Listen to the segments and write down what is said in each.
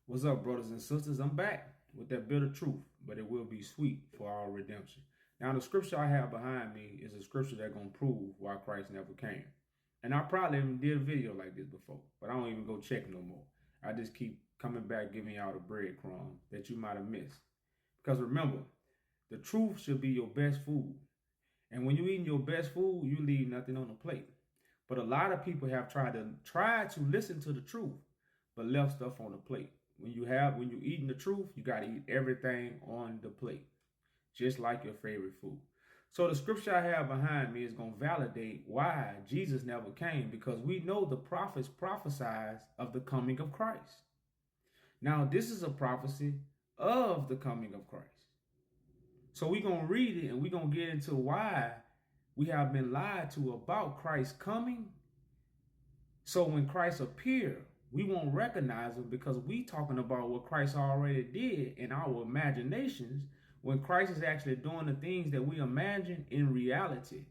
What's up, brothers and sisters? I'm back with that bitter truth, but it will be sweet for our redemption. Now, the scripture I have behind me is a scripture that's going to prove why Christ never came. And I probably even did a video like this before, but I don't even go check no more. I just keep coming back giving y'all the breadcrumbs that you might have missed. Because remember, the truth should be your best food. And when you're eating your best food, you leave nothing on the plate. But a lot of people have tried to listen to the truth, but left stuff on the plate. When you're eating the truth, you got to eat everything on the plate, just like your favorite food. So the scripture I have behind me is going to validate why Jesus never came, because we know the prophets prophesied of the coming of Christ. Now, this is a prophecy of the coming of Christ. So we're going to read it and we're going to get into why we have been lied to about Christ coming. So when Christ appeared, we won't recognize him because we talking about what Christ already did in our imaginations, when Christ is actually doing the things that we imagine in reality.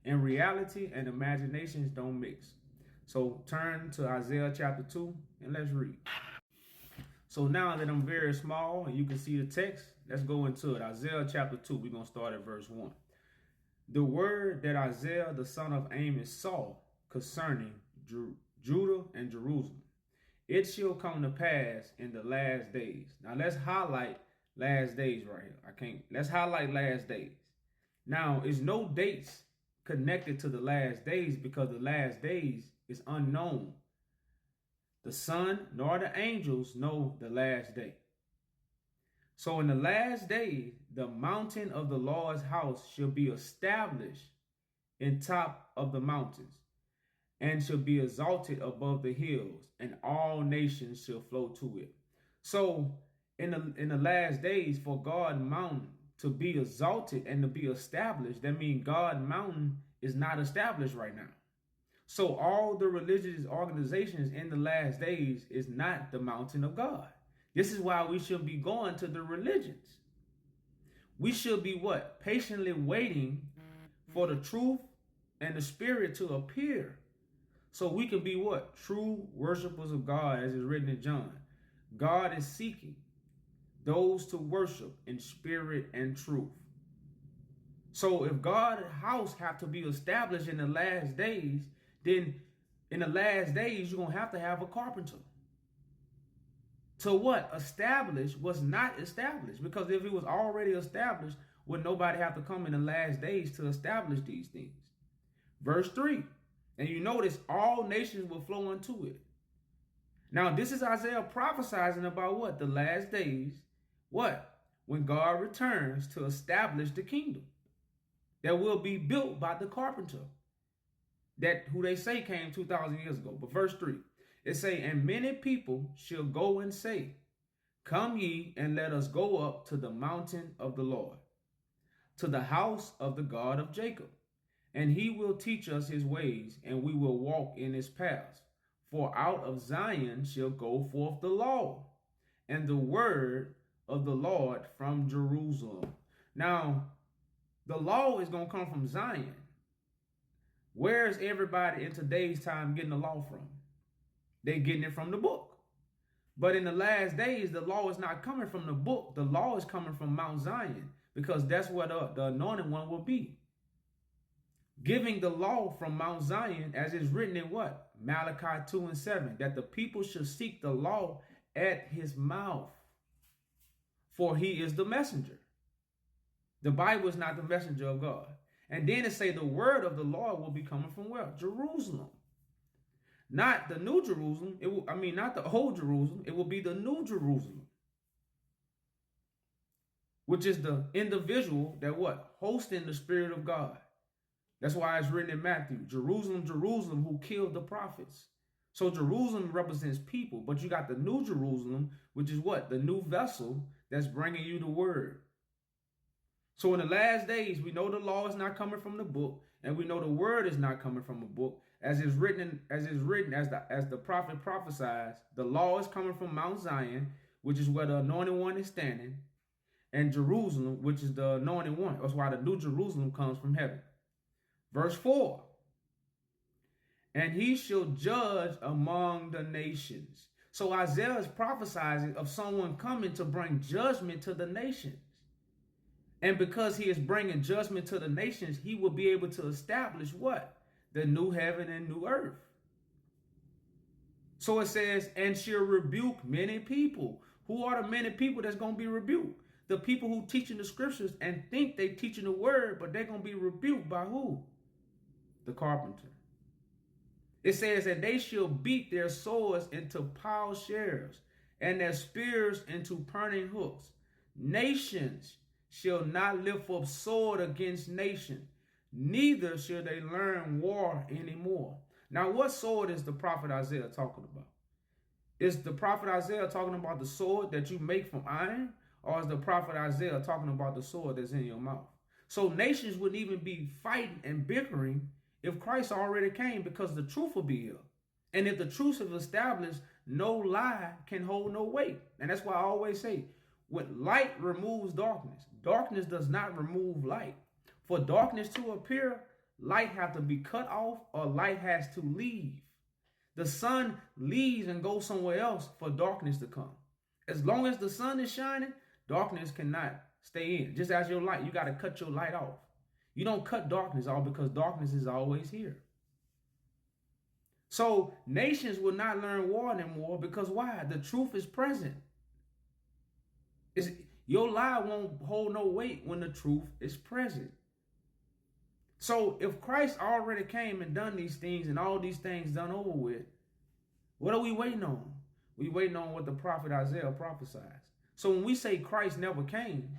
And reality and imaginations don't mix. So turn to Isaiah chapter 2 and let's read. So now that I'm very small and you can see the text, let's go into it. Isaiah chapter 2, we're going to start at verse 1. The word that Isaiah the son of Amos saw concerning Judah and Jerusalem. It shall come to pass in the last days. Now let's highlight last days right here. Let's highlight last days. Now, there's no dates connected to the last days because the last days is unknown. The Son nor the angels know the last day. So in the last day, the mountain of the Lord's house shall be established in top of the mountains, and shall be exalted above the hills, and all nations shall flow to it. So in the last days, for God mountain to be exalted and to be established, that means God mountain is not established right now. So all the religious organizations in the last days is not the mountain of God. This is why we should be going to the religions. We should be what? Patiently waiting for the truth and the spirit to appear. So we can be what? True worshipers of God, as is written in John. God is seeking those to worship in spirit and truth. So if God's house have to be established in the last days, then in the last days, you're going to have a carpenter. To what? Establish was not established. Because if it was already established, would nobody have to come in the last days to establish these things? Verse 3. And you notice all nations will flow unto it. Now, this is Isaiah prophesying about what? The last days. What? When God returns to establish the kingdom that will be built by the carpenter, that who they say came 2,000 years ago. But verse 3, it say, and many people shall go and say, come ye and let us go up to the mountain of the Lord, to the house of the God of Jacob. And he will teach us his ways, and we will walk in his paths. For out of Zion shall go forth the law, and the word of the Lord from Jerusalem. Now, the law is going to come from Zion. Where is everybody in today's time getting the law from? They're getting it from the book. But in the last days, the law is not coming from the book. The law is coming from Mount Zion, because that's where the anointed one will be. Giving the law from Mount Zion, as is written in what? Malachi 2 and 7, that the people should seek the law at his mouth, for he is the messenger. The Bible is not the messenger of God. And then it say the word of the Lord will be coming from where? Jerusalem. Not the new Jerusalem. Not the old Jerusalem. It will be the new Jerusalem, which is the individual that what? Hosting the Spirit of God. That's why it's written in Matthew, Jerusalem, Jerusalem, who killed the prophets. So Jerusalem represents people, but you got the new Jerusalem, which is what? The new vessel that's bringing you the word. So in the last days, we know the law is not coming from the book, and we know the word is not coming from a book, as the prophet prophesies. The law is coming from Mount Zion, which is where the anointed one is standing, and Jerusalem, which is the anointed one. That's why the new Jerusalem comes from heaven. Verse 4, and he shall judge among the nations. So Isaiah is prophesying of someone coming to bring judgment to the nations. And because he is bringing judgment to the nations, he will be able to establish what? The new heaven and new earth. So it says, and she'll rebuke many people. Who are the many people that's going to be rebuked? The people who teaching the scriptures and think they teaching the word, but they're going to be rebuked by who? The carpenter. It says that they shall beat their swords into plowshares and their spears into pruning hooks. Nations shall not lift up sword against nation, neither shall they learn war anymore. Now, what sword is the prophet Isaiah talking about? Is the prophet Isaiah talking about the sword that you make from iron? Or is the prophet Isaiah talking about the sword that's in your mouth? So nations wouldn't even be fighting and bickering if Christ already came, because the truth will be here. And if the truth is established, no lie can hold no weight. And that's why I always say, when light removes darkness, darkness does not remove light. For darkness to appear, light has to be cut off, or light has to leave. The sun leaves and goes somewhere else for darkness to come. As long as the sun is shining, darkness cannot stay in. Just as your light, you got to cut your light off. You don't cut darkness off, because darkness is always here. So nations will not learn war anymore, because why? The truth is present. Your lie won't hold no weight when the truth is present. So if Christ already came and done these things, and all these things done over with, what are we waiting on? We waiting on what the prophet Isaiah prophesies. So when we say Christ never came,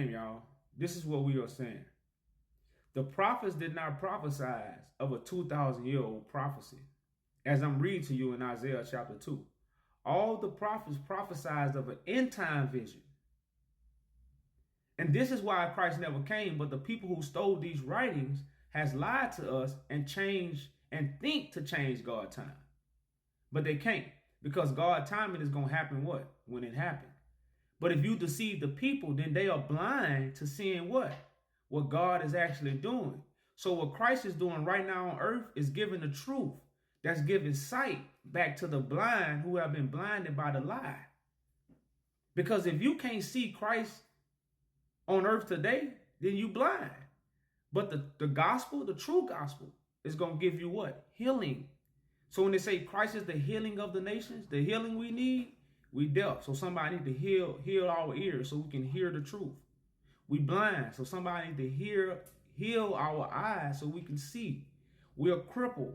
y'all, this is what we are saying. The prophets did not prophesy of a 2,000-year-old prophecy, as I'm reading to you in Isaiah chapter 2. All the prophets prophesied of an end-time vision. And this is why Christ never came, but the people who stole these writings has lied to us and changed and think to change God's time. But they can't, because God's timing is going to happen what? When it happens. But if you deceive the people, then they are blind to seeing what? What God is actually doing. So what Christ is doing right now on earth is giving the truth. That's giving sight back to the blind who have been blinded by the lie. Because if you can't see Christ on earth today, then you blind. But the gospel, the true gospel, is going to give you what? Healing. So when they say Christ is the healing of the nations, the healing we need, we deaf. So somebody need to heal our ears so we can hear the truth. We blind. So somebody need to heal our eyes so we can see. We are crippled.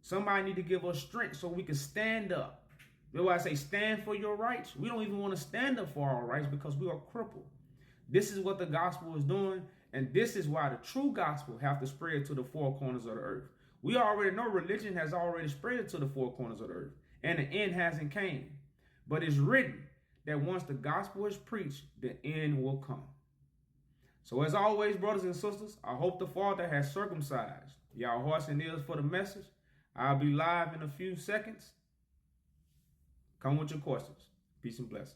Somebody need to give us strength so we can stand up. That's why I say stand for your rights. We don't even want to stand up for our rights because we are crippled. This is what the gospel is doing, and this is why the true gospel have to spread to the four corners of the earth. We already know religion has already spread to the four corners of the earth, and the end hasn't came. But it's written that once the gospel is preached, the end will come. So as always, brothers and sisters, I hope the Father has circumcised y'all hearts and ears for the message. I'll be live in a few seconds. Come with your questions. Peace and blessings.